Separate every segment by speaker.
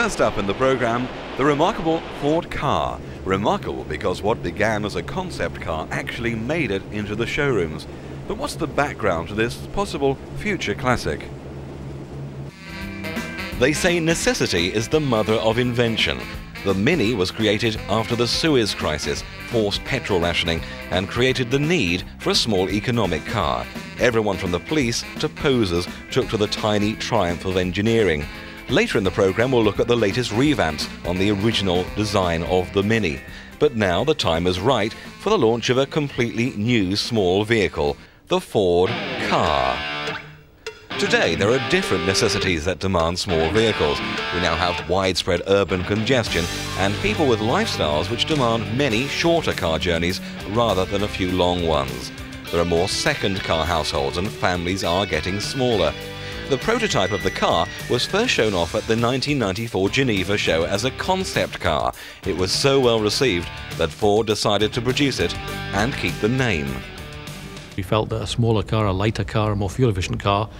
Speaker 1: First up in the programme, the remarkable Ford car. Remarkable because what began as a concept car actually made it into the showrooms. But what's the background to this possible future classic? They say necessity is the mother of invention. The Mini was created after the Suez Crisis, forced petrol rationing, and created the need for a small economic car. Everyone from the police to posers took to the tiny triumph of engineering. Later in the programme we'll look at the latest revamps on the original design of the Mini. But now the time is right for the launch of a completely new small vehicle, the Ford car. Today there are different necessities that demand small vehicles. We now have widespread urban congestion and people with lifestyles which demand many shorter car journeys rather than a few long ones. There are more second car households and families are getting smaller. The prototype of the car was first shown off at the 1994 Geneva show as a concept car. It was so well received that Ford decided to produce it and keep the name.
Speaker 2: We felt that a smaller car, a lighter car, a more fuel-efficient car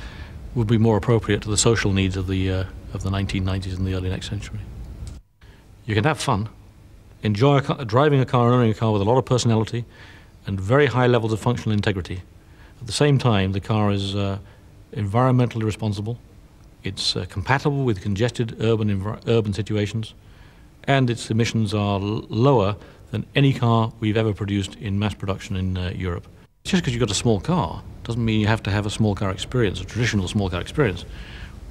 Speaker 2: would be more appropriate to the social needs of the 1990s and the early next century. You can have fun, enjoy driving a car and owning a car with a lot of personality and very high levels of functional integrity. At the same time, the car is environmentally responsible, it's compatible with congested urban situations, and its emissions are lower than any car we've ever produced in mass production in Europe. Just because you've got a small car doesn't mean you have to have a small car experience, a traditional small car experience.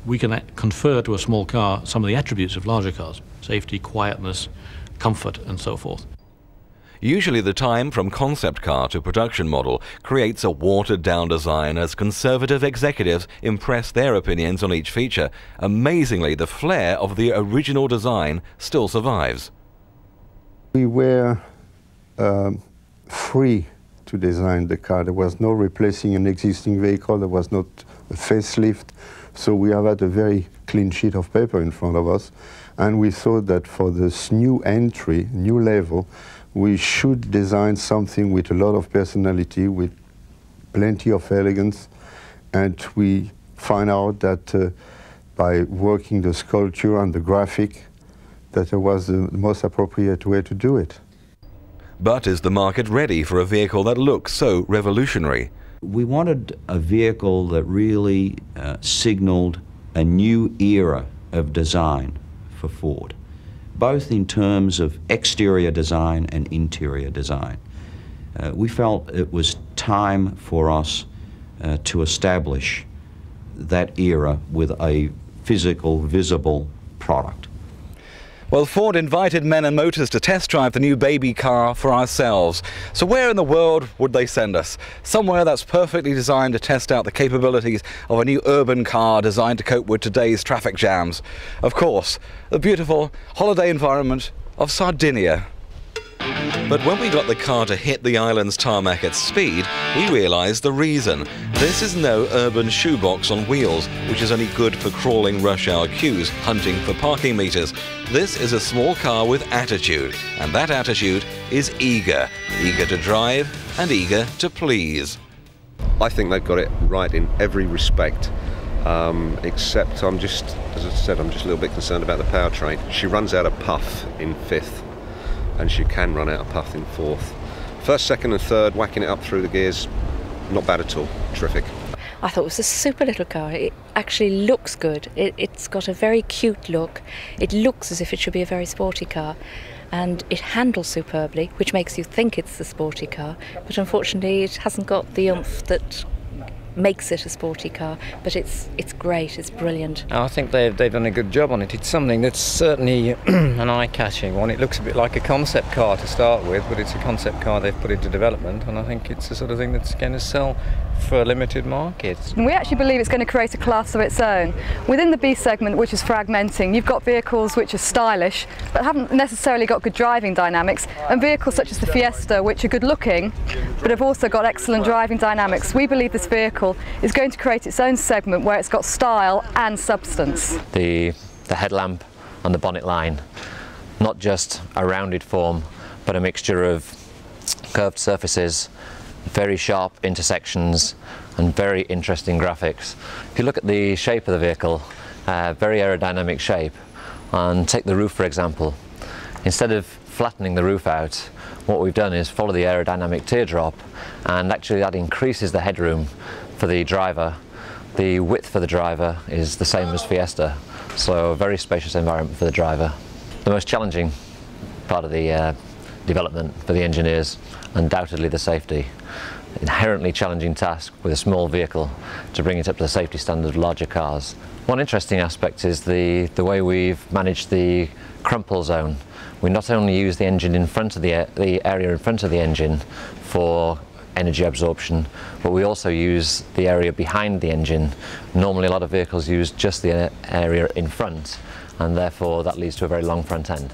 Speaker 2: We can confer to a small car some of the attributes of larger cars: safety, quietness, comfort, and so forth.
Speaker 1: Usually the time from concept car to production model creates a watered-down design as conservative executives impress their opinions on each feature. Amazingly, the flair of the original design still survives.
Speaker 3: We were free to design the car. There was no replacing an existing vehicle, there was not a facelift, so we have had a very clean sheet of paper in front of us, and we thought that for this new entry, new level, we should design something with a lot of personality, with plenty of elegance, and we find out that by working the sculpture and the graphic, that it was the most appropriate way to do it.
Speaker 1: But is the market ready for a vehicle that looks so revolutionary?
Speaker 4: We wanted a vehicle that really signaled a new era of design for Ford, both in terms of exterior design and interior design. We felt it was time for us to establish that era with a physical, visible product.
Speaker 1: Well, Ford invited Men and Motors to test drive the new baby car for ourselves. So where in the world would they send us? Somewhere that's perfectly designed to test out the capabilities of a new urban car designed to cope with today's traffic jams. Of course, the beautiful holiday environment of Sardinia. But when we got the car to hit the island's tarmac at speed, we realised the reason. This is no urban shoebox on wheels, which is only good for crawling rush hour queues, hunting for parking meters. This is a small car with attitude, and that attitude is eager. Eager to drive and eager to please.
Speaker 5: I think they've got it right in every respect, except as I said, I'm just a little bit concerned about the powertrain. She runs out of puff in fifth, and she can run out of puff in fourth. First, second and third, whacking it up through the gears, not bad at all, terrific.
Speaker 6: I thought it was a super little car. It actually looks good. It's got a very cute look. It looks as if it should be a very sporty car, and it handles superbly, which makes you think it's the sporty car, but unfortunately it hasn't got the oomph that makes it a sporty car, but it's great, it's brilliant.
Speaker 7: I think they've done a good job on it. It's something that's certainly an eye-catching one. It looks a bit like a concept car to start with, but it's a concept car they've put into development, and I think it's the sort of thing that's going to sell for a limited market.
Speaker 8: We actually believe it's going to create a class of its own. Within the B segment, which is fragmenting, you've got vehicles which are stylish but haven't necessarily got good driving dynamics, and vehicles such as the Fiesta, which are good looking but have also got excellent driving dynamics. We believe this vehicle is going to create its own segment where it's got style and substance.
Speaker 9: The headlamp on the bonnet line, not just a rounded form, but a mixture of curved surfaces, very sharp intersections and very interesting graphics. If you look at the shape of the vehicle, very aerodynamic shape, And take the roof for example. Instead of flattening the roof out, what we've done is follow the aerodynamic teardrop, and actually that increases the headroom for the driver. The width for the driver is the same as Fiesta, so a very spacious environment for the driver. The most challenging part of the development for the engineers, undoubtedly the safety. Inherently challenging task with a small vehicle to bring it up to the safety standard of larger cars. One interesting aspect is the way we've managed the crumple zone. We not only use the engine in front of the area in front of the engine for energy absorption, but we also use the area behind the engine. Normally a lot of vehicles use just the area in front, and therefore that leads to a very long front end.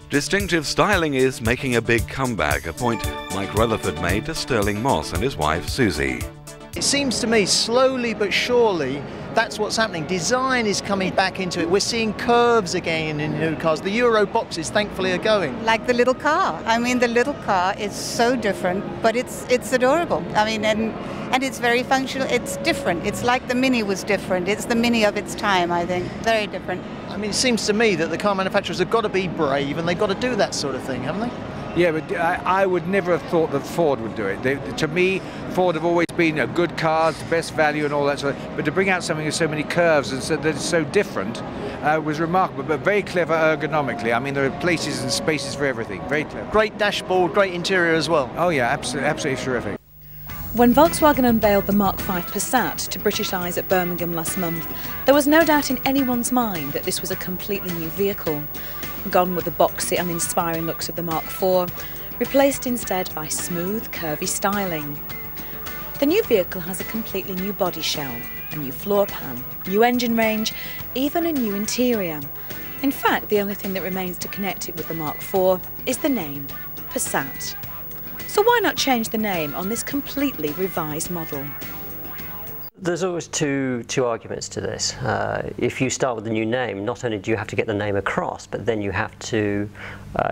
Speaker 1: Distinctive styling is making a big comeback, a point Mike Rutherford made to Sterling Moss and his wife Susie.
Speaker 10: It seems to me, slowly but surely, that's what's happening. Design is coming back into it. We're seeing curves again in new cars. The Euro boxes, thankfully, are going.
Speaker 11: Like the little car. I mean, the little car is so different, but it's adorable. I mean, and it's very functional. It's different. It's like the Mini was different. It's the Mini of its time, I think. Very different.
Speaker 10: I mean, it seems to me that the car manufacturers have got to be brave, and they've got to do that sort of thing, haven't they?
Speaker 12: Yeah, but I would never have thought that Ford would do it. To me, Ford have always been a good cars, the best value and all that sort of, but to bring out something with so many curves and so that it's so different was remarkable, but very clever ergonomically. I mean, there are places and spaces for everything. Very clever.
Speaker 10: Great dashboard, great interior as well.
Speaker 12: Oh yeah, absolutely terrific.
Speaker 13: When Volkswagen unveiled the Mark V Passat to British eyes at Birmingham last month, there was no doubt in anyone's mind that this was a completely new vehicle. Gone with the boxy and inspiring looks of the Mark IV, replaced instead by smooth, curvy styling. The new vehicle has a completely new body shell, a new floor pan, new engine range, even a new interior. In fact, the only thing that remains to connect it with the Mark IV is the name, Passat. So why not change the name on this completely revised model?
Speaker 14: There's always two arguments to this. If you start with the new name, not only do you have to get the name across, but then you have to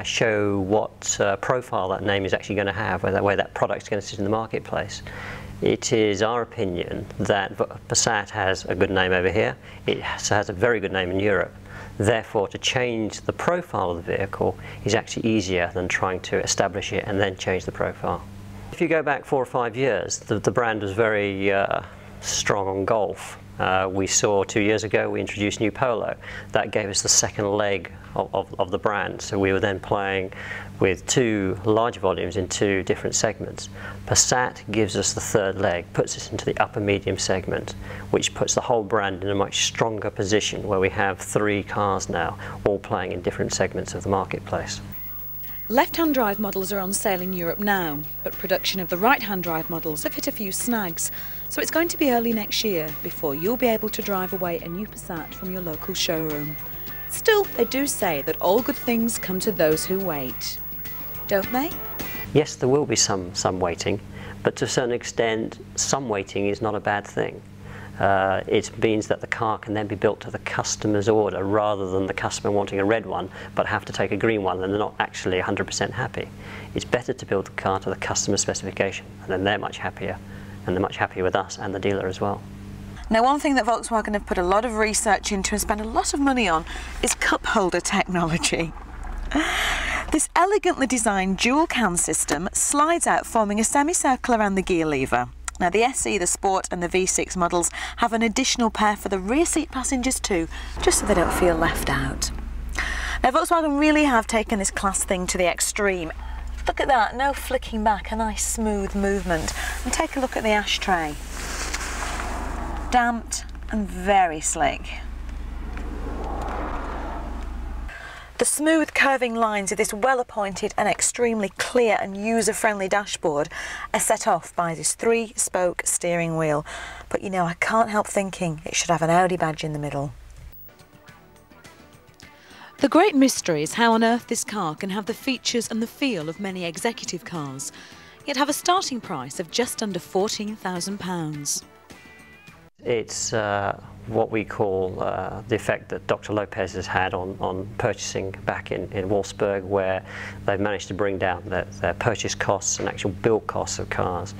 Speaker 14: show what profile that name is actually going to have, where that product's going to sit in the marketplace. It is our opinion that Passat has a good name over here. It has a very good name in Europe. Therefore, to change the profile of the vehicle is actually easier than trying to establish it and then change the profile. If you go back 4 or 5 years, the brand was very strong on golf. We saw 2 years ago we introduced new Polo. That gave us the second leg of the brand. So we were then playing with 2 large volumes in 2 different segments. Passat gives us the third leg, puts us into the upper medium segment, which puts the whole brand in a much stronger position where we have 3 cars now, all playing in different segments of the marketplace.
Speaker 13: Left-hand drive models are on sale in Europe now, but production of the right-hand drive models have hit a few snags, so it's going to be early next year before you'll be able to drive away a new Passat from your local showroom. Still, they do say that all good things come to those who wait, don't they?
Speaker 14: Yes, there will be some waiting, but to a certain extent, some waiting is not a bad thing. It means that the car can then be built to the customer's order rather than the customer wanting a red one but have to take a green one and they're not actually 100% happy. It's better to build the car to the customer specification, and then they're much happier, and they're much happier with us and the dealer as well.
Speaker 13: Now, one thing that Volkswagen have put a lot of research into and spent a lot of money on is cup holder technology. This elegantly designed dual can system slides out, forming a semicircle around the gear lever. Now, the SE, the Sport and the V6 models have an additional pair for the rear seat passengers too, just so they don't feel left out. Now, Volkswagen really have taken this class thing to the extreme. Look at that, no flicking back, a nice smooth movement. And take a look at the ashtray. Damped and very slick. The smooth curving lines of this well-appointed and extremely clear and user-friendly dashboard are set off by this 3-spoke steering wheel. But you know, I can't help thinking it should have an Audi badge in the middle. The great mystery is how on earth this car can have the features and the feel of many executive cars, yet have a starting price of just under £14,000.
Speaker 14: It's what we call the effect that Dr. Lopez has had on purchasing back in Wolfsburg, where they've managed to bring down their purchase costs and actual build costs of cars.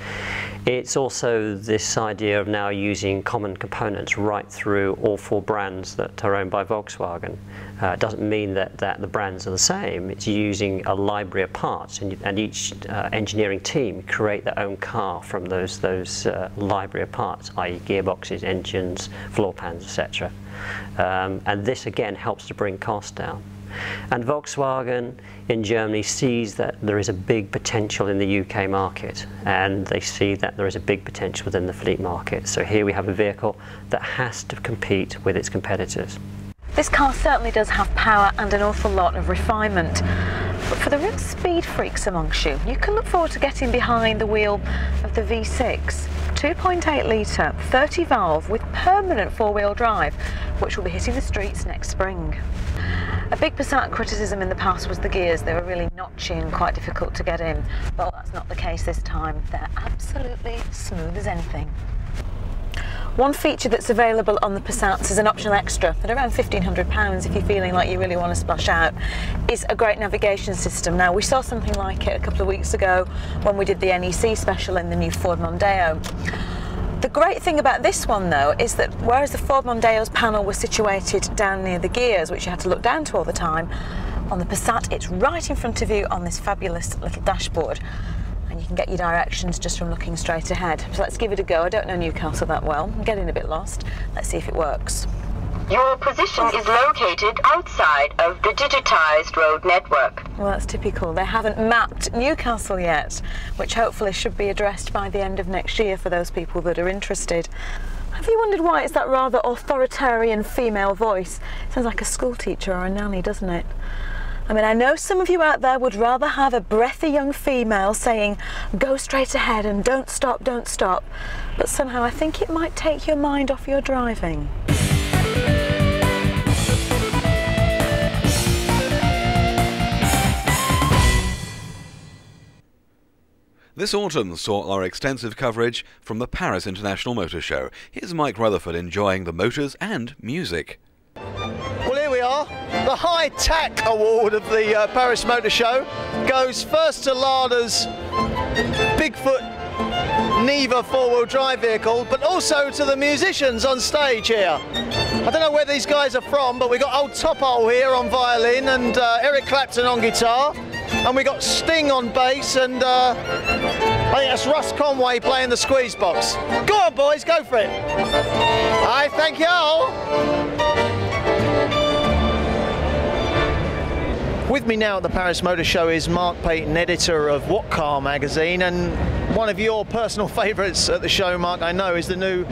Speaker 14: It's also this idea of now using common components right through all 4 brands that are owned by Volkswagen. It doesn't mean that the brands are the same. It's using a library of parts, and each engineering team create their own car from those library of parts, i.e. gearboxes, engines, floor pans, etc. And this again helps to bring costs down. And Volkswagen in Germany sees that there is a big potential in the UK market, and they see that there is a big potential within the fleet market. So here we have a vehicle that has to compete with its competitors.
Speaker 13: This car certainly does have power and an awful lot of refinement. But for the real speed freaks amongst you, you can look forward to getting behind the wheel of the V6. 2.8 litre, 30 valve with permanent 4-wheel drive, which will be hitting the streets next spring. A big Passat criticism in the past was the gears. They were really notchy and quite difficult to get in. Well, that's not the case this time. They're absolutely smooth as anything. One feature that's available on the Passats is an optional extra at around £1,500 if you're feeling like you really want to splash out, is a great navigation system. Now, we saw something like it a couple of weeks ago when we did the NEC special in the new Ford Mondeo. The great thing about this one though is that whereas the Ford Mondeo's panel was situated down near the gears, which you had to look down to all the time, on the Passat it's right in front of you on this fabulous little dashboard. And you can get your directions just from looking straight ahead. So let's give it a go. I don't know Newcastle that well. I'm getting a bit lost. Let's see if it works.
Speaker 15: Your position is located outside of the digitized road network.
Speaker 13: Well, that's typical. They haven't mapped Newcastle yet, which hopefully should be addressed by the end of next year for those people that are interested. Have you wondered why it's that rather authoritarian female voice? It sounds like a school teacher or a nanny, doesn't it? I mean, I know some of you out there would rather have a breathy young female saying, go straight ahead and don't stop, but somehow I think it might take your mind off your driving.
Speaker 1: This autumn saw our extensive coverage from the Paris International Motor Show. Here's Mike Rutherford enjoying the motors and music.
Speaker 10: Well, here we are. The High Tack Award of the Paris Motor Show goes first to Lada's Bigfoot Neva 4-wheel drive vehicle, but also to the musicians on stage here. I don't know where these guys are from, but we've got old Tophole here on violin and Eric Clapton on guitar, and we got Sting on bass, and I think that's Russ Conway playing the squeeze box. Go on, boys, go for it. I thank you all. With me now at the Paris Motor Show is Mark Payton, editor of What Car magazine, and one of your personal favourites at the show, Mark, I know, is the new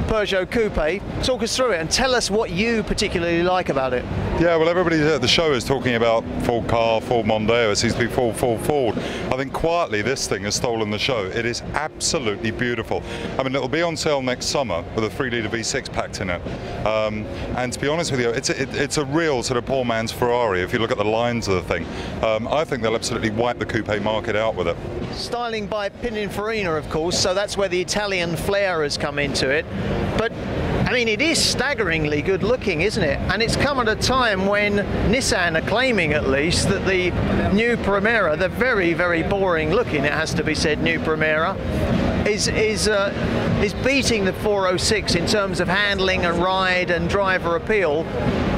Speaker 10: Peugeot Coupe. Talk us through it and tell us what you particularly like about it.
Speaker 16: Yeah, well, everybody at the show is talking about Ford car, Ford Mondeo. It seems to be Ford. I think quietly this thing has stolen the show. It is absolutely beautiful. I mean, it'll be on sale next summer with a 3-litre V6 packed in it. And to be honest with you, it's a real sort of poor man's Ferrari if you look at the lines of the thing. I think they'll absolutely wipe the coupe market out with it.
Speaker 10: Styling by Pininfarina, of course, so that's where the Italian flair has come into it. But I mean, it is staggeringly good looking, isn't it? And it's come at a time when Nissan are claiming, at least, that the new Primera, the very, very boring looking, it has to be said, new Primera, is beating the 406 in terms of handling and ride and driver appeal.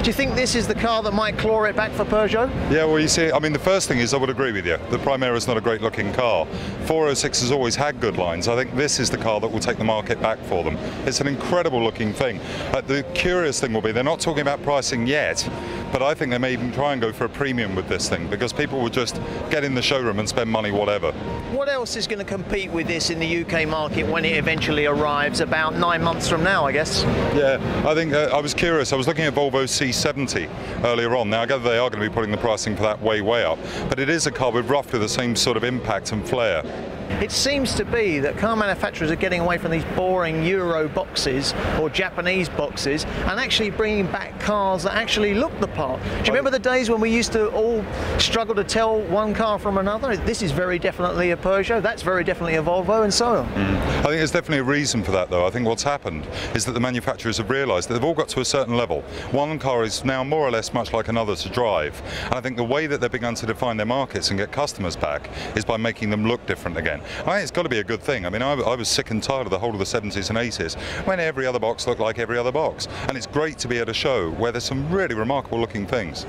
Speaker 10: Do you think this is the car that might claw it back for Peugeot?
Speaker 16: Yeah, well, you see, I mean, the first thing is I would agree with you. The Primera is not a great looking car. 406 has always had good lines. I think this is the car that will take the market back for them. It's an incredible looking thing. The curious thing will be, they're not talking about pricing yet, but I think they may even try and go for a premium with this thing, because people will just get in the showroom and spend money whatever.
Speaker 10: What else is going to compete with this in the UK market when it eventually arrives about 9 months from now, I guess?
Speaker 16: Yeah, I think I was curious. I was looking at Volvo C70 earlier on. Now, I gather they are going to be putting the pricing for that way up, but it is a car with roughly the same sort of impact and flair.
Speaker 10: It seems to be that car manufacturers are getting away from these boring Euro boxes or Japanese boxes and actually bringing back cars that actually look the part. Do you remember the days when we used to all struggle to tell one car from another? This is very definitely a Peugeot, that's very definitely a Volvo, and so on.
Speaker 16: I think there's definitely a reason for that, though. I think what's happened is that the manufacturers have realised that they've all got to a certain level. One car is now more or less much like another to drive, and I think the way that they've begun to define their markets and get customers back is by making them look different again. I think it's got to be a good thing. I mean, I was sick and tired of the whole of the 70s and 80s when every other box looked like every other box, and it's great to be at a show where there's some really remarkable looking things.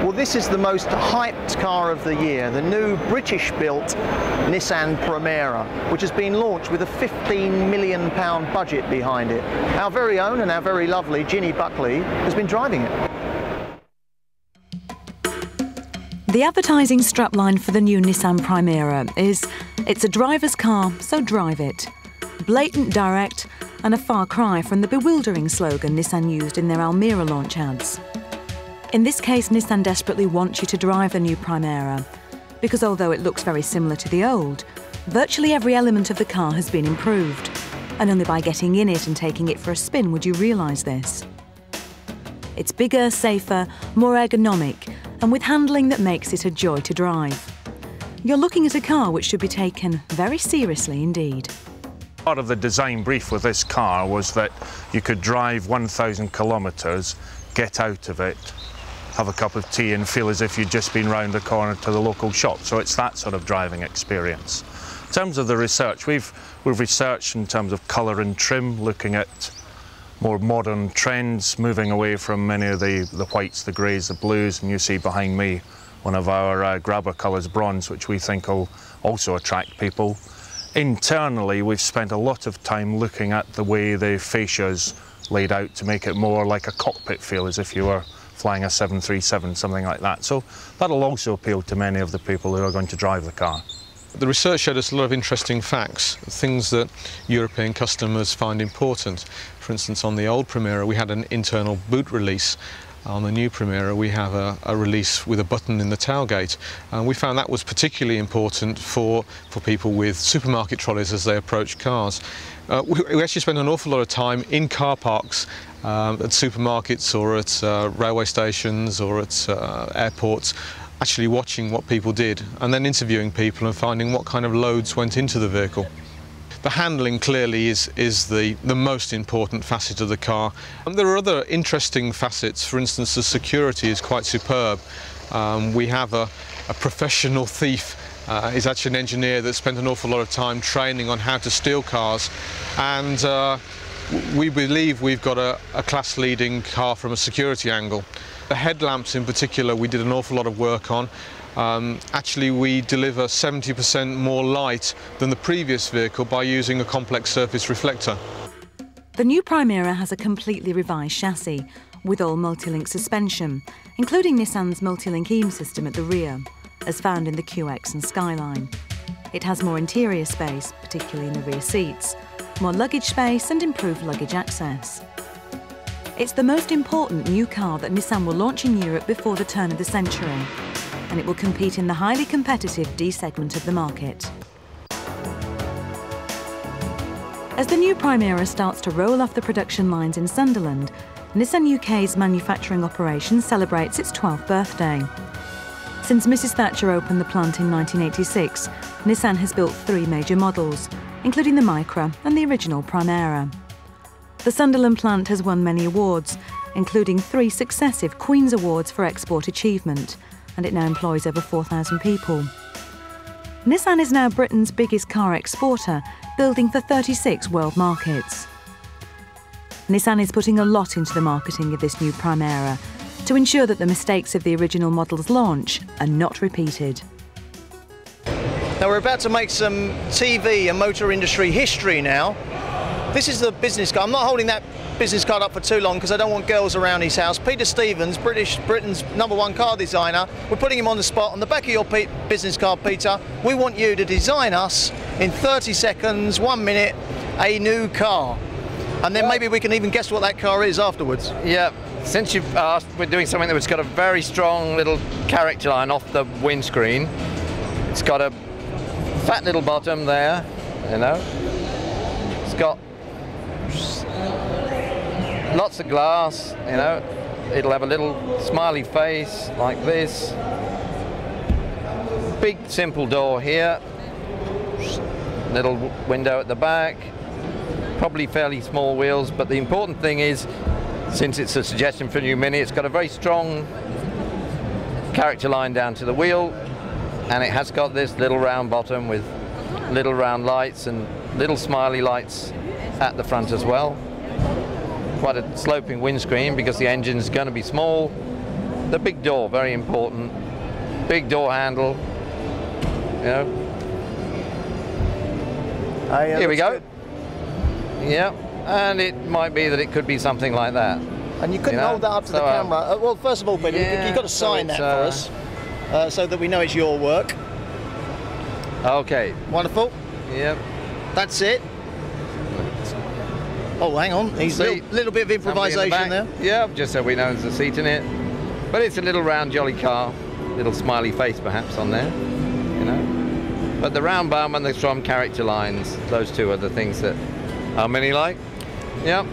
Speaker 10: Well, this is the most hyped car of the year, the new British-built Nissan Primera, which has been launched with a £15 million budget behind it. Our very own and our very lovely Ginny Buckley has been driving it.
Speaker 13: The advertising strapline for the new Nissan Primera is, "It's a driver's car, so drive it." Blatant, direct, and a far cry from the bewildering slogan Nissan used in their Almira launch ads. In this case, Nissan desperately wants you to drive the new Primera, because although it looks very similar to the old, virtually every element of the car has been improved, and only by getting in it and taking it for a spin would you realise this. It's bigger, safer, more ergonomic, and with handling that makes it a joy to drive. You're looking at a car which should be taken very seriously indeed.
Speaker 17: Part of the design brief with this car was that you could drive 1,000 kilometres, get out of it, have a cup of tea and feel as if you'd just been round the corner to the local shop. So it's that sort of driving experience. In terms of the research, we've researched in terms of colour and trim, looking at more modern trends, moving away from many of the whites, the greys, the blues, and you see behind me one of our grabber colours, bronze, which we think will also attract people. Internally, we've spent a lot of time looking at the way the fascia's laid out to make it more like a cockpit feel, as if you were flying a 737, something like that. So that'll also appeal to many of the people who are going to drive the car.
Speaker 18: The research showed us a lot of interesting facts, things that European customers find important. For instance, on the old Primera we had an internal boot release. On the new Primera we have a release with a button in the tailgate. And we found that was particularly important for people with supermarket trolleys as they approach cars. We actually spent an awful lot of time in car parks, at supermarkets or at railway stations or at airports, actually watching what people did and then interviewing people and finding what kind of loads went into the vehicle. The handling clearly is the most important facet of the car. And there are other interesting facets. For instance, the security is quite superb. We have a professional thief. He's actually an engineer that spent an awful lot of time training on how to steal cars, and we believe we've got a class-leading car from a security angle. The headlamps in particular we did an awful lot of work on. Actually we deliver 70% more light than the previous vehicle by using a complex surface reflector.
Speaker 13: The new Primera has a completely revised chassis with all multi-link suspension, including Nissan's multi-link EAM system at the rear, as found in the QX and Skyline. It has more interior space, particularly in the rear seats, more luggage space and improved luggage access. It's the most important new car that Nissan will launch in Europe before the turn of the century, and it will compete in the highly competitive D segment of the market. As the new Primera starts to roll off the production lines in Sunderland, Nissan UK's manufacturing operation celebrates its 12th birthday. Since Mrs. Thatcher opened the plant in 1986, Nissan has built 3 major models, including the Micra and the original Primera. The Sunderland plant has won many awards, including 3 successive Queen's Awards for Export Achievement, and it now employs over 4,000 people. Nissan is now Britain's biggest car exporter, building for 36 world markets. Nissan is putting a lot into the marketing of this new Primera to ensure that the mistakes of the original model's launch are not repeated.
Speaker 10: Now we're about to make some TV and motor industry history now. This is the business card. I'm not holding that business card up for too long because I don't want girls around his house. Peter Stevens, Britain's #1 car designer. We're putting him on the spot. On the back of your business card, Peter, we want you to design us in 30 seconds, 1 minute, a new car. And then maybe we can even guess what that car is afterwards.
Speaker 19: Yeah, since you've asked, we're doing something that's got a very strong little character line off the windscreen. It's got a
Speaker 7: fat little bottom there, you know. It's got lots of glass, you know. It'll have a little smiley face like this. Big simple door here. Little window at the back. Probably fairly small wheels, but the important thing is, since it's a suggestion for a new Mini, it's got a very strong character line down to the wheel, and it has got this little round bottom with little round lights and little smiley lights at the front as well. Quite a sloping windscreen because the engine's going to be small. The big door, very important. Big door handle, you know. Here we go. Good. Yeah, and it might be that it could be something like that.
Speaker 10: And you couldn't hold that up to the camera. Well, first of all, Peter, you've got to sign that for us so that we know it's your work.
Speaker 7: Okay.
Speaker 10: Wonderful.
Speaker 7: Yep.
Speaker 10: That's it. Oh, hang on. He's a little bit of improvisation there.
Speaker 7: Yeah, just so we know there's a seat in it. But it's a little round, jolly car. Little smiley face, perhaps, on there. You know. But the round bum and the strong character lines, those two are the things that our Mini like. Yep.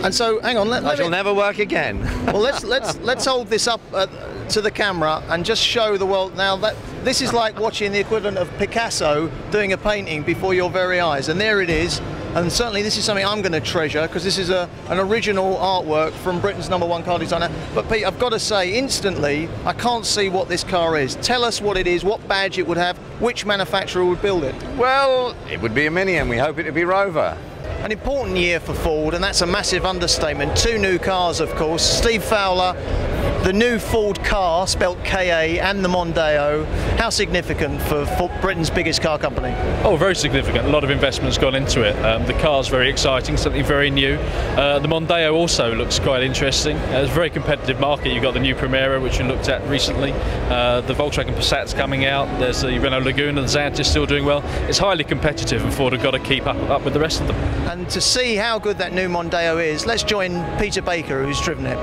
Speaker 10: And so, hang on.
Speaker 7: I shall never work again.
Speaker 10: Well, let's hold this up to the camera and just show the world now that this is like watching the equivalent of Picasso doing a painting before your very eyes, and there it is. And certainly this is something I'm going to treasure because this is an original artwork from Britain's #1 car designer. But Pete, I've got to say, instantly, I can't see what this car is. Tell us what it is, what badge it would have, which manufacturer would build it.
Speaker 7: Well, it would be a Mini, and we hope it would be Rover.
Speaker 10: An important year for Ford, and that's a massive understatement. 2 new cars, of course. Steve Fowler, the new Ford car, spelt K-A, and the Mondeo. How significant for Britain's biggest car company?
Speaker 20: Oh, very significant. A lot of investment's gone into it. The car's very exciting, something very new. The Mondeo also looks quite interesting. It's a very competitive market. You've got the new Primera, which you looked at recently. The Volkswagen Passat's coming out. There's the Renault Laguna, the Xantis still doing well. It's highly competitive, and Ford have got to keep up with the rest of them.
Speaker 10: And to see how good that new Mondeo is, let's join Peter Baker, who's driven it.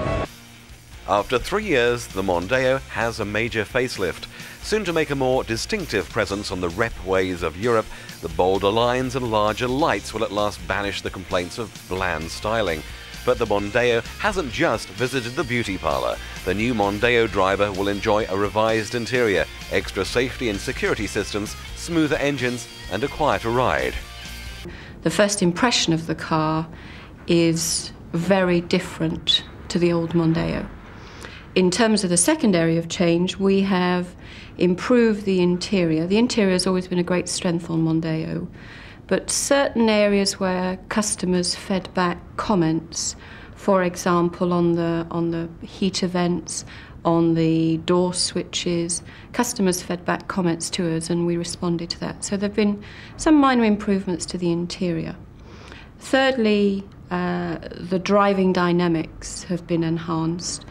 Speaker 1: After 3 years, the Mondeo has a major facelift. Soon to make a more distinctive presence on the rep-ways of Europe, the bolder lines and larger lights will at last banish the complaints of bland styling. But the Mondeo hasn't just visited the beauty parlour. The new Mondeo driver will enjoy a revised interior, extra safety and security systems, smoother engines and a quieter ride.
Speaker 21: The first impression of the car is very different to the old Mondeo. In terms of the second area of change, we have improved the interior. The interior has always been a great strength on Mondeo, but certain areas where customers fed back comments, for example on the heater vents, on the door switches, customers fed back comments to us and we responded to that. So there have been some minor improvements to the interior. Thirdly, the driving dynamics have been enhanced.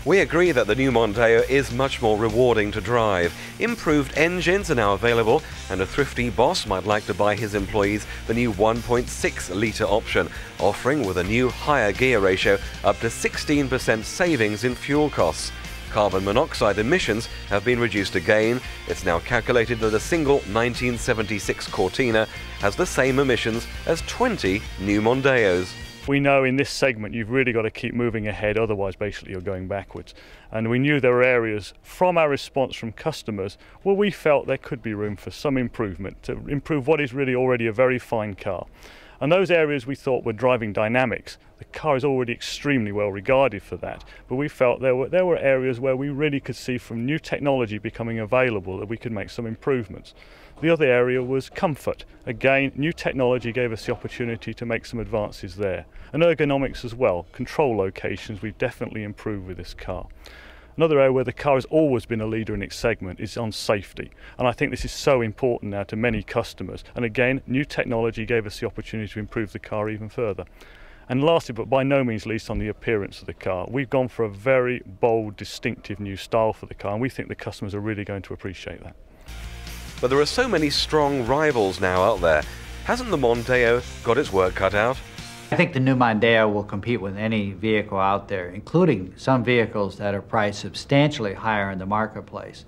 Speaker 1: We agree that the new Mondeo is much more rewarding to drive. Improved engines are now available, and a thrifty boss might like to buy his employees the new 1.6-litre option, offering with a new higher gear ratio up to 16% savings in fuel costs. Carbon monoxide emissions have been reduced again. It's now calculated that a single 1976 Cortina has the same emissions as 20 new Mondeos.
Speaker 22: We know in this segment you've really got to keep moving ahead, otherwise basically you're going backwards. And we knew there were areas from our response from customers where we felt there could be room for some improvement, to improve what is really already a very fine car. And those areas we thought were driving dynamics. The car is already extremely well regarded for that, but we felt there were areas where we really could see from new technology becoming available that we could make some improvements. The other area was comfort. Again, new technology gave us the opportunity to make some advances there. And ergonomics as well. Control locations we've definitely improved with this car. Another area where the car has always been a leader in its segment is on safety. And I think this is so important now to many customers. And again, new technology gave us the opportunity to improve the car even further. And lastly, but by no means least, on the appearance of the car. We've gone for a very bold, distinctive new style for the car, and we think the customers are really going to appreciate that.
Speaker 1: But there are so many strong rivals now out there. Hasn't the Mondeo got its work cut out?
Speaker 23: I think the new Mondeo will compete with any vehicle out there, including some vehicles that are priced substantially higher in the marketplace.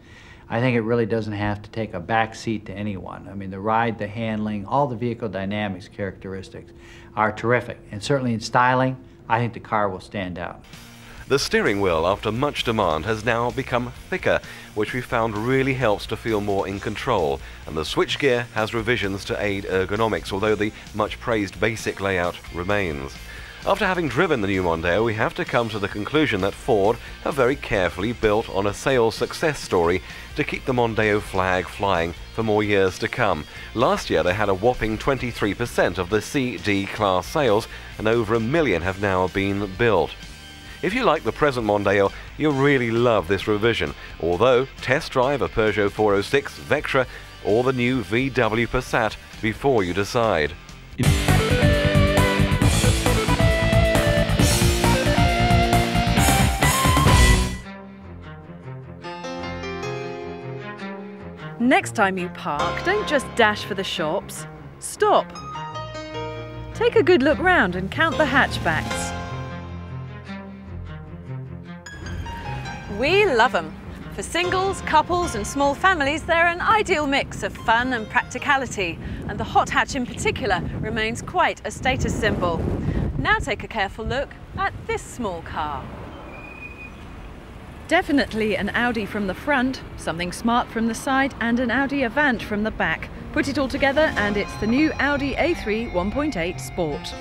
Speaker 23: I think it really doesn't have to take a back seat to anyone. I mean, the ride, the handling, all the vehicle dynamics characteristics are terrific. And certainly in styling, I think the car will stand out.
Speaker 1: The steering wheel, after much demand, has now become thicker, which we found really helps to feel more in control. And the switchgear has revisions to aid ergonomics, although the much praised basic layout remains. After having driven the new Mondeo, we have to come to the conclusion that Ford have very carefully built on a sales success story to keep the Mondeo flag flying for more years to come. Last year they had a whopping 23% of the C/D class sales, and over 1 million have now been built. If you like the present Mondeo, you'll really love this revision, although test drive a Peugeot 406, Vectra or the new VW Passat before you decide.
Speaker 2: Next time you park, don't just dash for the shops. Stop. Take a good look round and count the hatchbacks.
Speaker 3: We love them. For singles, couples and small families, they're an ideal mix of fun and practicality, and the hot hatch in particular remains quite a status symbol. Now take a careful look at this small car.
Speaker 2: Definitely an Audi from the front, something smart from the side and an Audi Avant from the back. Put it all together and it's the new Audi A3 1.8 Sport.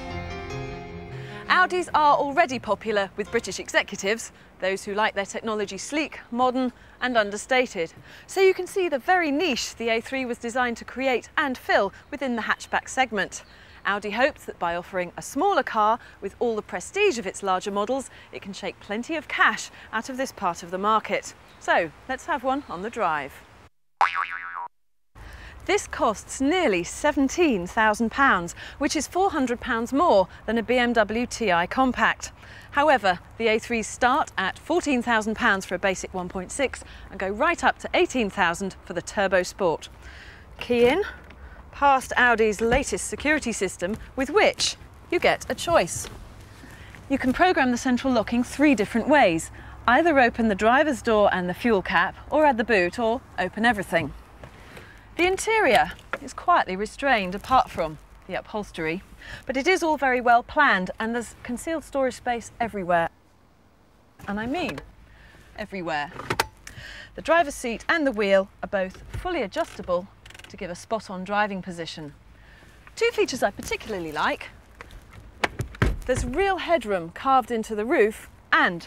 Speaker 3: Audis are already popular with British executives, those who like their technology sleek, modern and understated. So you can see the very niche the A3 was designed to create and fill within the hatchback segment. Audi hopes that by offering a smaller car with all the prestige of its larger models, it can shake plenty of cash out of this part of the market. So let's have one on the drive. This costs nearly £17,000, which is £400 more than a BMW Ti Compact. However, the A3s start at £14,000 for a basic 1.6 and go right up to £18,000 for the Turbo Sport. Key in, past Audi's latest security system, with which you get a choice. You can program the central locking 3 different ways. Either open the driver's door and the fuel cap, or add the boot, or open everything. The interior is quietly restrained apart from the upholstery, but it is all very well planned and there's concealed storage space everywhere. And I mean everywhere. The driver's seat and the wheel are both fully adjustable to give a spot-on driving position. 2 features I particularly like. There's real headroom carved into the roof and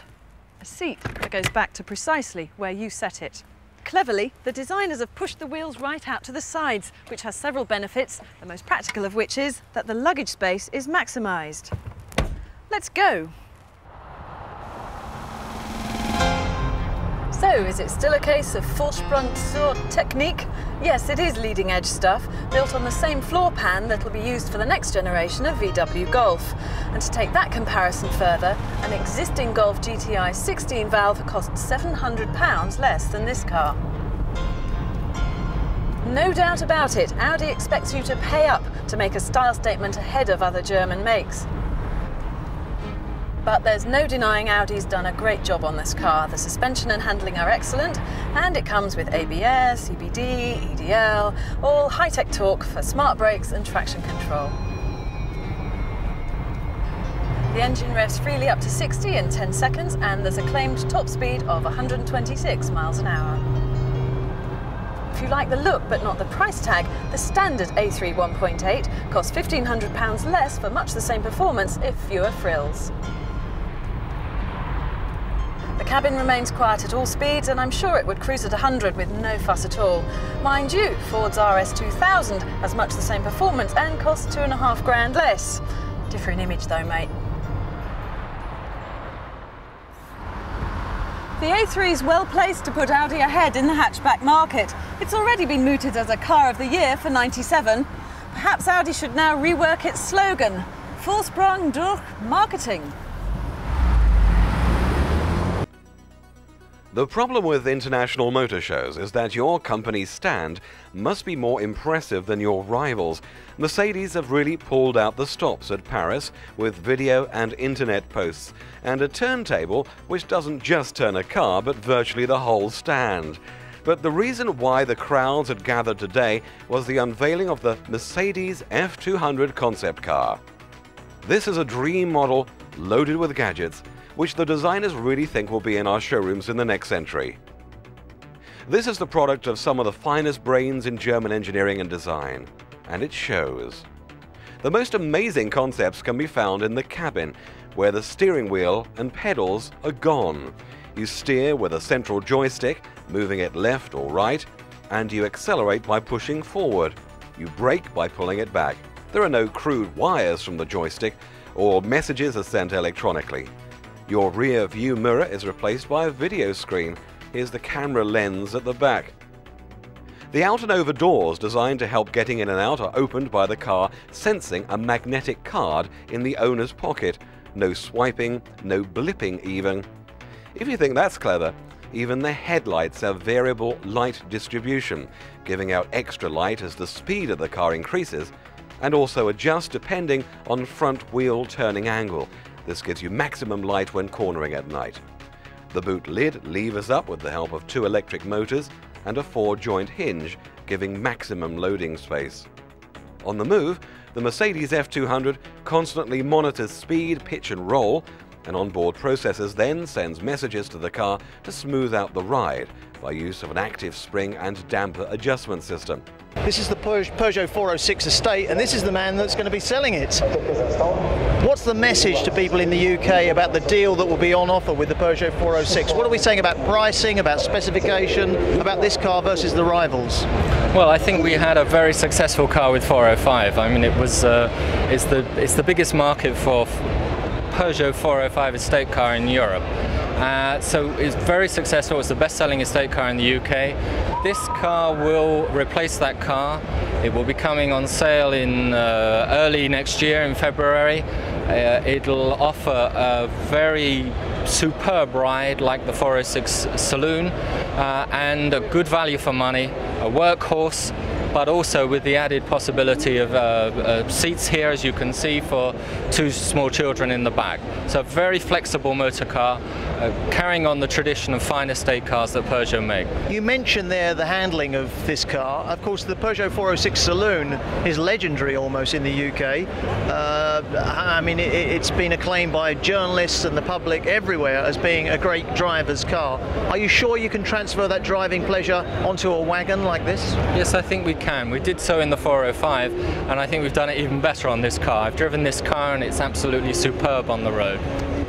Speaker 3: a seat that goes back to precisely where you set it. Cleverly, the designers have pushed the wheels right out to the sides, which has several benefits, the most practical of which is that the luggage space is maximised. Let's go! So, is it still a case of Vorsprung zur Technik? Yes, it is leading edge stuff, built on the same floor pan that will be used for the next generation of VW Golf. And to take that comparison further, an existing Golf GTI 16 valve costs £700 less than this car. No doubt about it, Audi expects you to pay up to make a style statement ahead of other German makes. But there's no denying Audi's done a great job on this car. The suspension and handling are excellent, and it comes with ABS, EBD, EDL, all high-tech torque for smart brakes and traction control. The engine revs freely up to 60 in 10 seconds, and there's a claimed top speed of 126 miles an hour. If you like the look but not the price tag, the standard A3 1.8 costs £1,500 less for much the same performance if fewer frills. The cabin remains quiet at all speeds, and I'm sure it would cruise at 100 with no fuss at all. Mind you, Ford's RS2000 has much the same performance and costs £2,500 less. Different image though, mate. The A3 is well placed to put Audi ahead in the hatchback market. It's already been mooted as a car of the year for '97. Perhaps Audi should now rework its slogan, Vorsprung durch Marketing.
Speaker 1: The problem with international motor shows is that your company's stand must be more impressive than your rivals. Mercedes have really pulled out the stops at Paris with video and internet posts and a turntable which doesn't just turn a car but virtually the whole stand. But the reason why the crowds had gathered today was the unveiling of the Mercedes F200 concept car. This is a dream model loaded with gadgets, which the designers really think will be in our showrooms in the next century. This is the product of some of the finest brains in German engineering and design, and it shows. The most amazing concepts can be found in the cabin, where the steering wheel and pedals are gone. You steer with a central joystick, moving it left or right, and you accelerate by pushing forward. You brake by pulling it back. There are no crude wires from the joystick, or messages are sent electronically. Your rear view mirror is replaced by a video screen. Here's the camera lens at the back. The out and over doors designed to help getting in and out are opened by the car sensing a magnetic card in the owner's pocket. No swiping, no blipping even. If you think that's clever, even the headlights have variable light distribution, giving out extra light as the speed of the car increases, and also adjust depending on front wheel turning angle. This gives you maximum light when cornering at night. The boot lid levers up with the help of 2 electric motors and a 4-joint hinge, giving maximum loading space. On the move, the Mercedes F200 constantly monitors speed, pitch and roll, and onboard processors then sends messages to the car to smooth out the ride by use of an active spring and damper adjustment system.
Speaker 10: This is the Peugeot 406 estate, and this is the man that's going to be selling it. What's the message to people in the UK about the deal that will be on offer with the Peugeot 406? What are we saying about pricing, about specification, about this car versus the rivals?
Speaker 4: Well, I think we had a very successful car with 405. I mean, it's the biggest market for Peugeot 405 estate car in Europe. So it's very successful. It's the best-selling estate car in the UK. This car will replace that car. It will be coming on sale in early next year in February. It'll offer a very superb ride like the 406 Saloon and a good value for money, a workhorse, but also with the added possibility of seats here, as you can see, for 2 small children in the back. So a very flexible motor car, carrying on the tradition of fine estate cars that Peugeot make.
Speaker 10: You mentioned there the handling of this car. Of course, the Peugeot 406 Saloon is legendary almost in the UK. I mean, it's been acclaimed by journalists and the public everywhere as being a great driver's car. Are you sure you can transfer that driving pleasure onto a wagon like this?
Speaker 4: Yes, I think we can. We did so in the 405, and I think we've done it even better on this car. I've driven this car and it's absolutely superb on the road.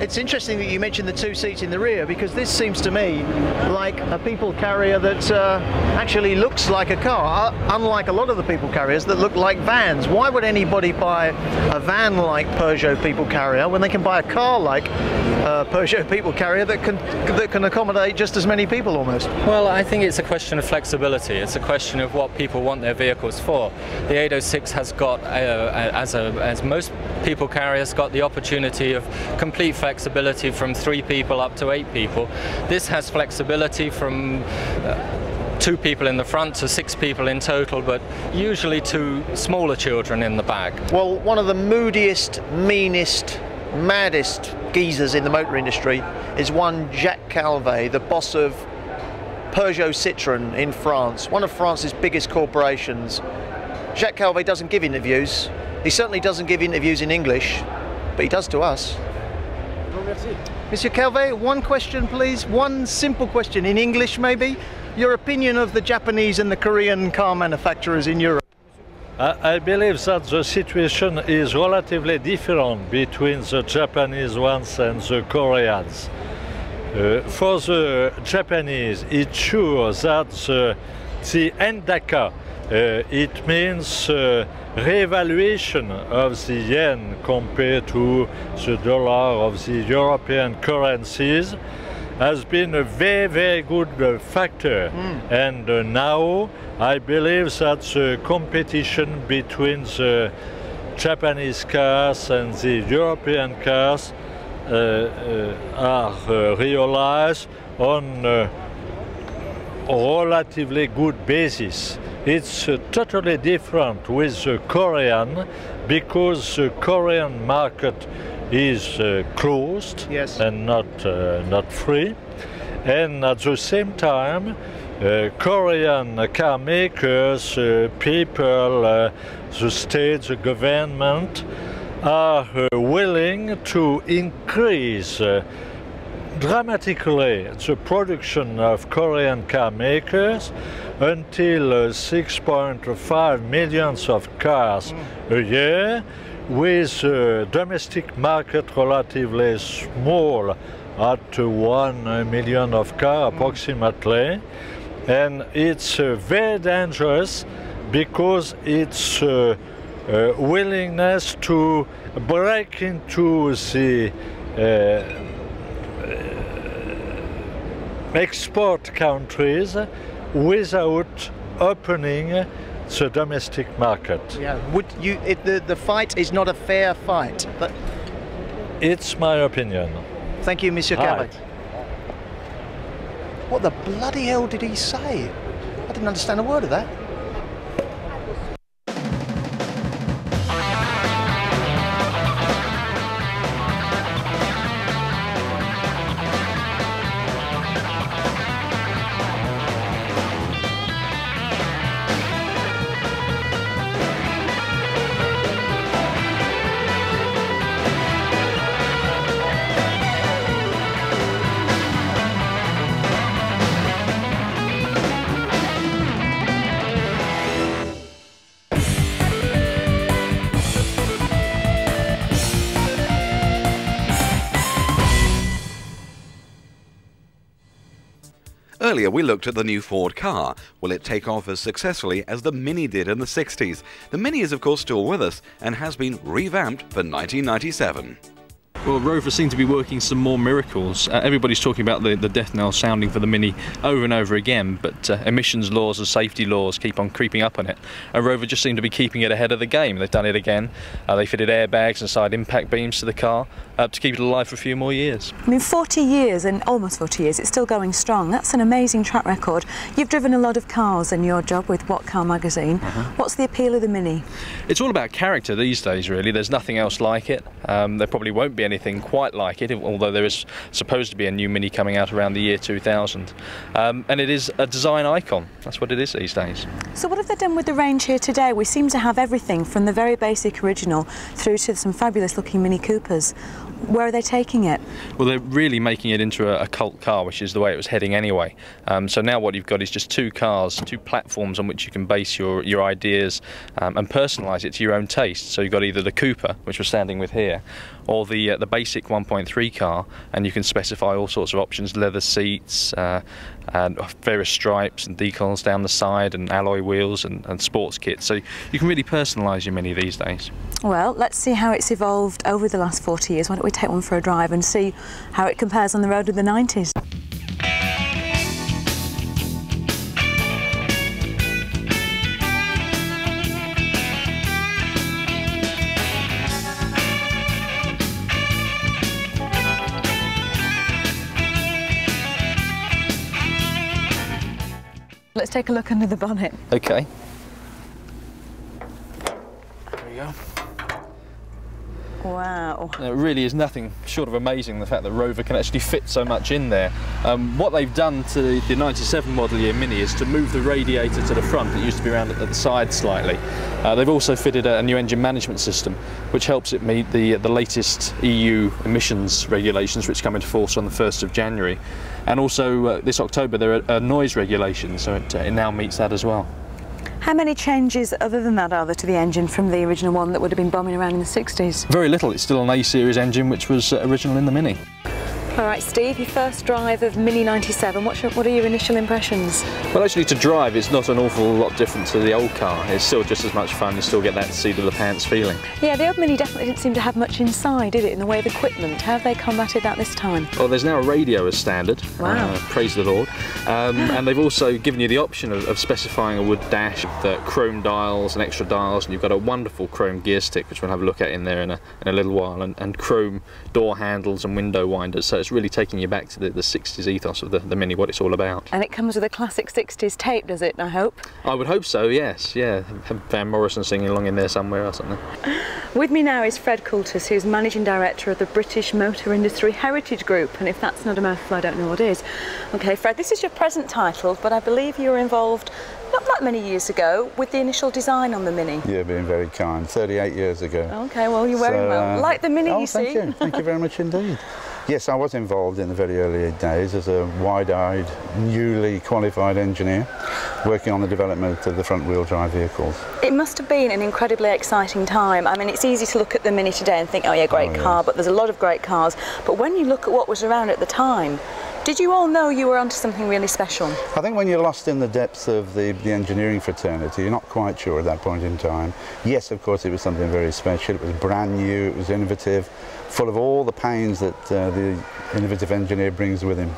Speaker 10: It's interesting that you mentioned the 2 seats in the rear, because this seems to me like a people carrier that actually looks like a car, unlike a lot of the people carriers that look like vans. Why would anybody buy a van like Peugeot people carrier when they can buy a car like Peugeot people carrier that can accommodate just as many people almost?
Speaker 4: Well, I think it's a question of flexibility. It's a question of what people want their vehicles for. The 806 has got, as most people carriers, got the opportunity of complete flexibility from 3 people up to 8 people. This has flexibility from 2 people in the front to 6 people in total, but usually 2 smaller children in the back.
Speaker 10: Well, one of the moodiest, meanest, maddest geezers in the motor industry is one Jacques Calvet, the boss of Peugeot Citroën in France, one of France's biggest corporations. Jacques Calvet doesn't give interviews. He certainly doesn't give interviews in English, but he does to us. Monsieur Calvet, one question please, one simple question in English maybe. Your opinion of the Japanese and the Korean car manufacturers in Europe?
Speaker 5: I believe that the situation is relatively different between the Japanese ones and the Koreans. For the Japanese, it's sure that the endaka, it means revaluation of the yen compared to the dollar of the European currencies has been a very, very good factor. And now I believe that the competition between the Japanese cars and the European cars are realized on a relatively good basis. It's totally different with the Korean, because the Korean market is closed, yes, and not free. And at the same time, Korean car makers, people, the state, the government are willing to increase dramatically the production of Korean car makers until 6.5 million of cars a year, with domestic market relatively small at 1 million of cars approximately. And it's very dangerous because it's willingness to break into the export countries without opening the domestic market.
Speaker 10: Yeah. Would you? The fight is not a fair fight. But
Speaker 5: it's my opinion.
Speaker 10: Thank you, Monsieur Cabot. What the bloody hell did he say? I didn't understand a word of that.
Speaker 1: Earlier we looked at the new Ford car. Will it take off as successfully as the Mini did in the 60s? The Mini is of course still with us and has been revamped for 1997.
Speaker 20: Well, Rover seemed to be working some more miracles. Everybody's talking about the death knell sounding for the Mini over and over again, but emissions laws and safety laws keep on creeping up on it. And Rover just seemed to be keeping it ahead of the game. They've done it again. They fitted airbags and side impact beams to the car to keep it alive for a few more years.
Speaker 13: I mean, 40 years, and almost 40 years, it's still going strong. That's an amazing track record. You've driven a lot of cars in your job with What Car magazine. What's the appeal of the Mini?
Speaker 20: It's all about character these days, really. There's nothing else like it. There probably won't be anything quite like it, although there is supposed to be a new Mini coming out around the year 2000. And it is a design icon. That's what it is these days.
Speaker 13: So what have they done with the range here today? We seem to have everything from the very basic original through to some fabulous looking Mini Coopers. Where are they taking it?
Speaker 20: Well, they're really making it into a cult car, which is the way it was heading anyway. So now what you've got is just two cars, two platforms on which you can base your ideas and personalise it to your own taste. So you've got either the Cooper, which we're standing with here, or the basic 1.3 car, and you can specify all sorts of options: leather seats, and various stripes and decals down the side, and alloy wheels and sports kits. So you can really personalise your Mini these days.
Speaker 13: Well, let's see how it's evolved over the last 40 years. Why don't we take one for a drive and see how it compares on the road with the 90s? Let's take a look under the bonnet.
Speaker 20: Okay. There we go.
Speaker 13: Wow.
Speaker 20: It really is nothing short of amazing, the fact that Rover can actually fit so much in there. What they've done to the 97 model year Mini is to move the radiator to the front. It used to be around at the side slightly. They've also fitted a new engine management system, which helps it meet the latest EU emissions regulations, which come into force on the 1st of January. And also this October there are noise regulations, so it now meets that as well.
Speaker 13: How many changes other than that are there to the engine from the original one that would have been bombing around in the 60s?
Speaker 20: Very little. It's still an A-series engine, which was original in the Mini.
Speaker 13: All right, Steve, your first drive of Mini 97, what are your initial impressions?
Speaker 20: Well, actually, to drive, it's not an awful lot different to the old car. It's still just as much fun. You still get that seat of the pants feeling.
Speaker 13: Yeah, the old Mini definitely didn't seem to have much inside, did it, in the way of equipment? How have they combated that this time?
Speaker 20: Well, there's now a radio as standard.
Speaker 13: Wow.
Speaker 20: Praise the Lord. And they've also given you the option of specifying a wood dash, the chrome dials and extra dials, and you've got a wonderful chrome gear stick, which we'll have a look at in there in a little while, and chrome door handles and window winders. So it's
Speaker 6: it's really taking you back to the 60s ethos of the Mini, what it's all about.
Speaker 3: And it comes with a classic 60s tape, does it, I hope?
Speaker 6: I would hope so, yes, yeah. Van Morrison singing along in there somewhere or something.
Speaker 3: With me now is Fred Coulter, who's Managing Director of the British Motor Industry Heritage Group, and if that's not a mouthful, I don't know what is. Okay, Fred, this is your present title, but I believe you were involved not that many years ago with the initial design on the Mini.
Speaker 8: You're being very kind. 38 years ago.
Speaker 3: Okay, well, you're wearing well. Like the Mini, you see.
Speaker 8: Thank you. Thank you very much indeed. Yes, I was involved in the very early days as a wide-eyed, newly qualified engineer working on the development of the front-wheel drive vehicles.
Speaker 3: It must have been an incredibly exciting time. I mean, it's easy to look at the Mini today and think, oh yeah, great car, but there's a lot of great cars. But when you look at what was around at the time, did you all know you were onto something really special?
Speaker 8: I think when you're lost in the depths of the engineering fraternity, you're not quite sure at that point in time. Yes, of course, it was something very special. It was brand new, it was innovative, full of all the pains that the innovative engineer brings with him.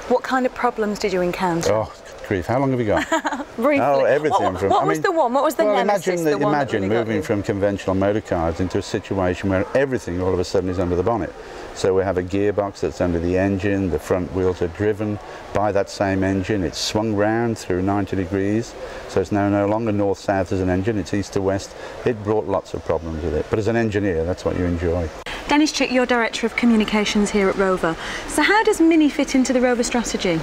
Speaker 3: What kind of problems did you encounter?
Speaker 8: Oh, grief, how long have we got?
Speaker 3: Briefly.
Speaker 8: Oh, everything.
Speaker 3: What was the one? What was the nemesis?
Speaker 8: Imagine moving from conventional motor cars into a situation where everything all of a sudden is under the bonnet. So we have a gearbox that's under the engine, the front wheels are driven by that same engine, it's swung round through 90 degrees, so it's now no longer north-south as an engine, it's east to west. It brought lots of problems with it, but as an engineer, that's what you enjoy.
Speaker 3: Dennis Chick, you're Director of Communications here at Rover. So how does Mini fit into the Rover strategy?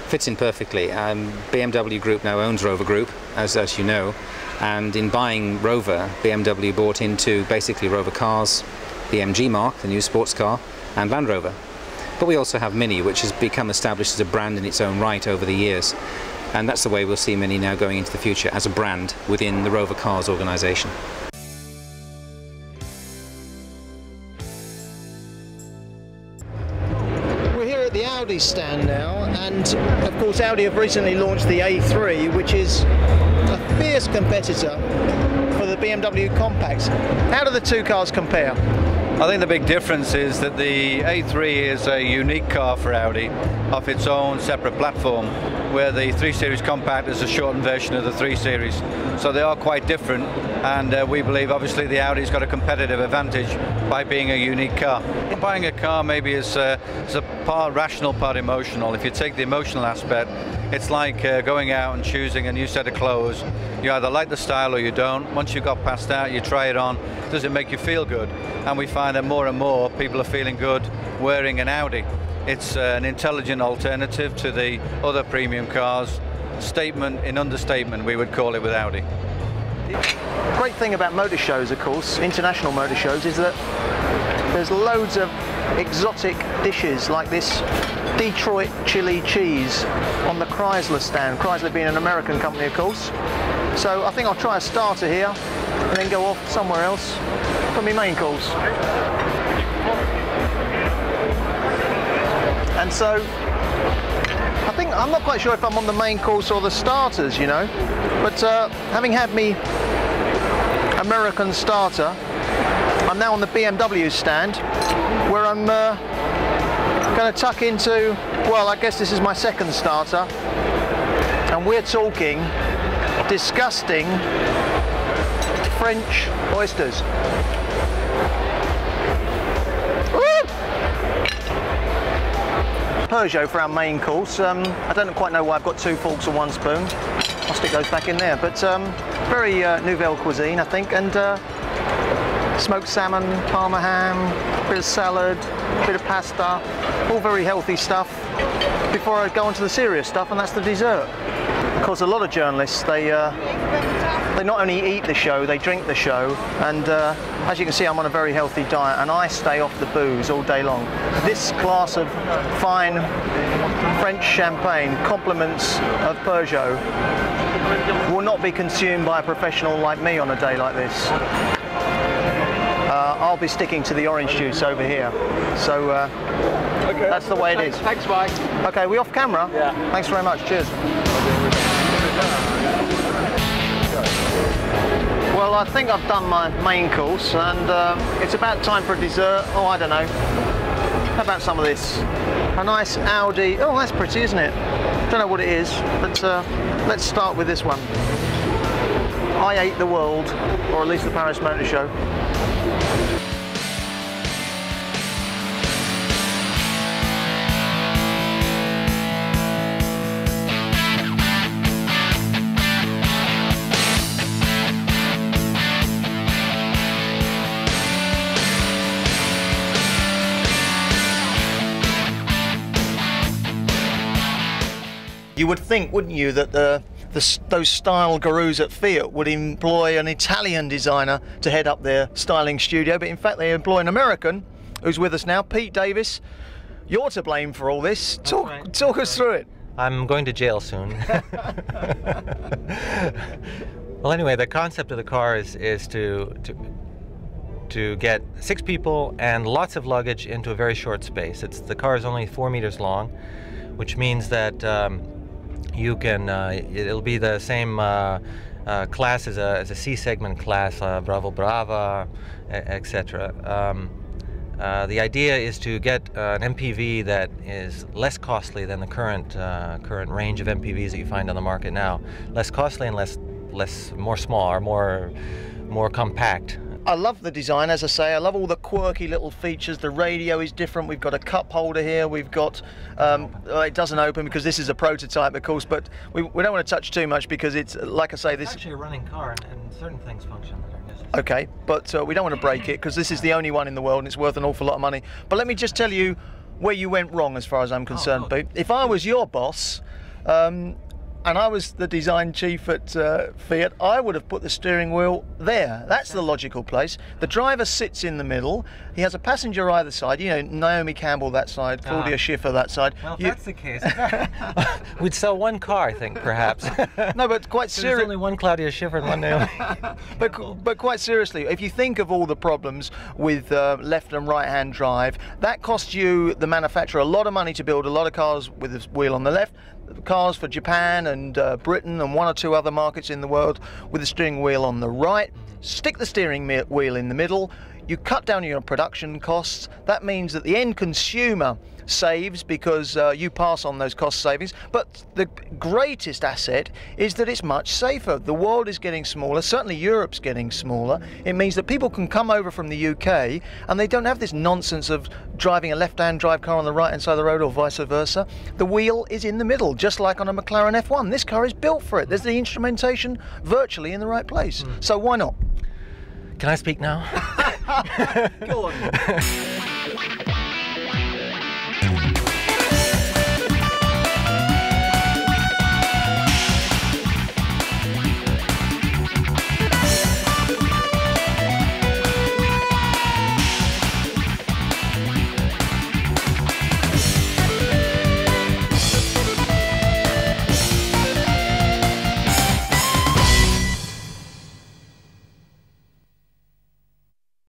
Speaker 9: Fits in perfectly. BMW Group now owns Rover Group, as you know, and in buying Rover, BMW bought into basically Rover Cars, the MG mark, the new sports car, and Land Rover. But we also have Mini, which has become established as a brand in its own right over the years. And that's the way we'll see Mini now going into the future, as a brand within the Rover Cars organisation.
Speaker 10: We're here at the Audi stand now, and of course Audi have recently launched the A3, which is a fierce competitor for the BMW compacts. How do the two cars compare?
Speaker 24: I think the big difference is that the A3 is a unique car for Audi off its own separate platform, where the 3 Series Compact is a shortened version of the 3 Series. So they are quite different, and we believe obviously the Audi's got a competitive advantage by being a unique car. Buying a car maybe is a part rational, part emotional. If you take the emotional aspect, it's like going out and choosing a new set of clothes. You either like the style or you don't. Once you've got past that, you try it on. Does it make you feel good? And we find that more and more people are feeling good wearing an Audi. It's an intelligent alternative to the other premium cars. Statement in understatement, we would call it, with Audi.
Speaker 10: The great thing about motor shows, of course, international motor shows, is that there's loads of exotic dishes like this Detroit chili cheese on the Chrysler stand, Chrysler being an American company, of course. So I think I'll try a starter here and then go off somewhere else for my main course. And so I'm not quite sure if I'm on the main course or the starters, you know, but having had me American starter, I'm now on the BMW stand, where I'm going to tuck into, well, I guess this is my second starter, and we're talking disgusting French oysters. Peugeot for our main course. I don't quite know why I've got 2 forks and 1 spoon. I'll stick those back in there, but very nouvelle cuisine, I think, and smoked salmon, parma ham, bit of salad, bit of pasta, all very healthy stuff before I go on to the serious stuff, and that's the dessert. Of course, a lot of journalists, they not only eat the show, they drink the show, and as you can see, I'm on a very healthy diet, and I stay off the booze all day long. This glass of fine French champagne, compliments of Peugeot, will not be consumed by a professional like me on a day like this. I'll be sticking to the orange juice over here. So okay, that's the way it is.
Speaker 24: Thanks, Mike.
Speaker 10: Okay, we off camera?
Speaker 24: Yeah.
Speaker 10: Thanks very much. Cheers. Well, I think I've done my main course, and it's about time for a dessert. Oh, I don't know. How about some of this? A nice Audi. Oh, that's pretty, isn't it? Don't know what it is, but let's start with this one. I ate the world, or at least the Paris Motor Show. You would think, wouldn't you, that those style gurus at Fiat would employ an Italian designer to head up their styling studio, but in fact they employ an American who's with us now, Pete Davis. You're to blame for all this. Talk us through it.
Speaker 11: I'm going to jail soon. Well, anyway, the concept of the car is to get 6 people and lots of luggage into a very short space. The car is only 4 meters long, which means that you can. It'll be the same class as a C segment class, Bravo Brava, etc. The idea is to get an MPV that is less costly than the current range of MPVs that you find on the market now. Less costly and more small, or more compact.
Speaker 10: I love the design, as I say. I love all the quirky little features. The radio is different. We've got a cup holder here. We've got, it doesn't open because this is a prototype, of course, but we don't want to touch too much because it's, like I say, this...
Speaker 11: It's actually a running car and certain things function that are necessary.
Speaker 10: Okay, but we don't want to break it because this is the only one in the world and it's worth an awful lot of money. But let me just tell you where you went wrong as far as I'm concerned, Pete. If I was your boss, and I was the design chief at Fiat, I would have put the steering wheel there. That's the logical place. The driver sits in the middle. He has a passenger either side. You know, Naomi Campbell that side, Claudia Schiffer that side.
Speaker 11: Well, if that's the case, we'd sell one car, I think, perhaps.
Speaker 10: No, but quite seriously.
Speaker 11: There's only one Claudia Schiffer and one Naomi.
Speaker 10: But quite seriously, if you think of all the problems with left and right-hand drive, that costs you, the manufacturer, a lot of money to build a lot of cars with the wheel on the left. Cars for Japan and Britain and 1 or 2 other markets in the world with the steering wheel on the right. Stick the steering wheel in the middle. You cut down your production costs. That means that the end consumer saves because you pass on those cost savings. But the greatest asset is that it's much safer. The world is getting smaller, certainly Europe's getting smaller. It means that people can come over from the UK and they don't have this nonsense of driving a left-hand drive car on the right-hand side of the road or vice versa. The wheel is in the middle, just like on a McLaren F1. This car is built for it. There's the instrumentation virtually in the right place. So why not?
Speaker 11: Can I speak now?
Speaker 10: Go on.